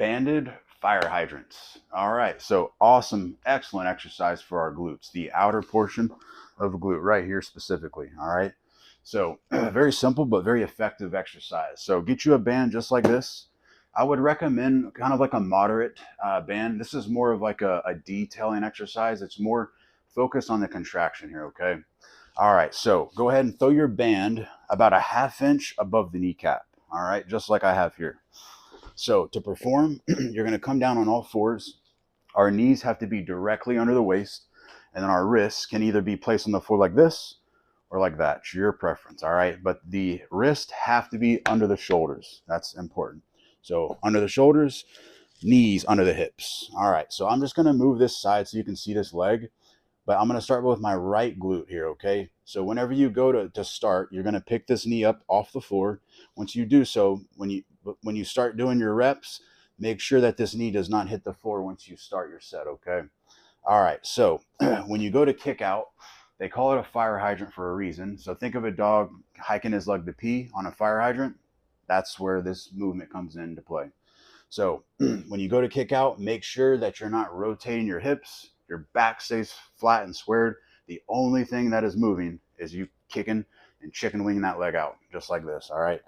Banded Fire Hydrants. All right, so awesome, excellent exercise for our glutes, the outer portion of glute right here specifically. All right, so very simple but very effective exercise. So get you a band just like this. I would recommend kind of like a moderate band. This is more of like a detailing exercise. It's more focused on the contraction here, okay? All right, so go ahead and throw your band about a ½ inch above the kneecap, all right, just like I have here. So to perform, you're going to come down on all fours. Our knees have to be directly under the waist, and then our wrists can either be placed on the floor like this or like that. It's your preference, all right? But the wrists have to be under the shoulders. That's important. So under the shoulders, knees under the hips. All right, so I'm just going to move this side so you can see this leg. But I'm going to start with my right glute here, okay? So whenever you go to start, you're going to pick this knee up off the floor. Once you do so, when you start doing your reps, make sure that this knee does not hit the floor once you start your set, okay? All right, so when you go to kick out, they call it a fire hydrant for a reason. So think of a dog hiking his leg to pee on a fire hydrant. That's where this movement comes into play. So when you go to kick out, make sure that you're not rotating your hips. Your back stays flat and squared. The only thing that is moving is you kicking and chicken winging that leg out, just like this, all right?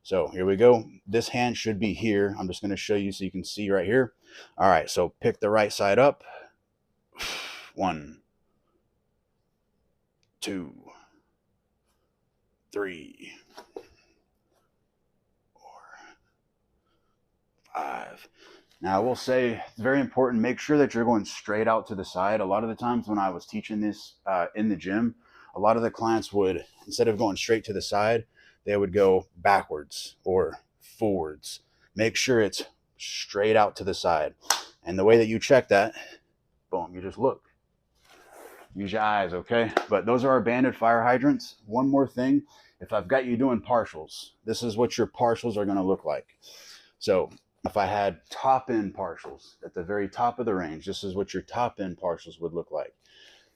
So here we go. This hand should be here. I'm just going to show you so you can see right here. All right, so pick the right side up. 1, 2, 3, 4, 5. Now, I will say it's very important. Make sure that you're going straight out to the side. A lot of the times when I was teaching this in the gym, a lot of the clients would, instead of going straight to the side, they would go backwards or forwards. Make sure it's straight out to the side. And the way that you check that, boom, you just look. Use your eyes, okay? But those are our banded fire hydrants. One more thing, if I've got you doing partials, this is what your partials are going to look like. So if I had top end partials at the very top of the range, this is what your top end partials would look like.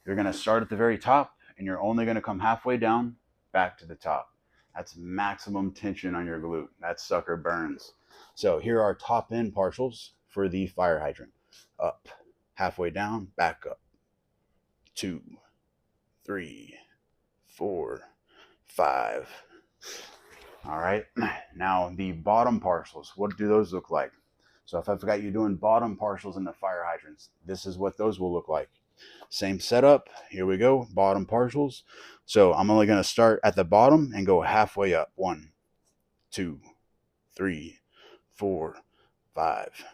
You're going to start at the very top and you're only going to come halfway down back to the top. That's maximum tension on your glute. That sucker burns. So here are top end partials for the fire hydrant. Up, halfway down, back up. 2, 3, 4, 5. All right, now the bottom partials, what do those look like? So if I've got you doing bottom partials in the fire hydrants, this is what those will look like. Same setup, here we go, bottom partials. So I'm only going to start at the bottom and go halfway up. 1, 2, 3, 4, 5.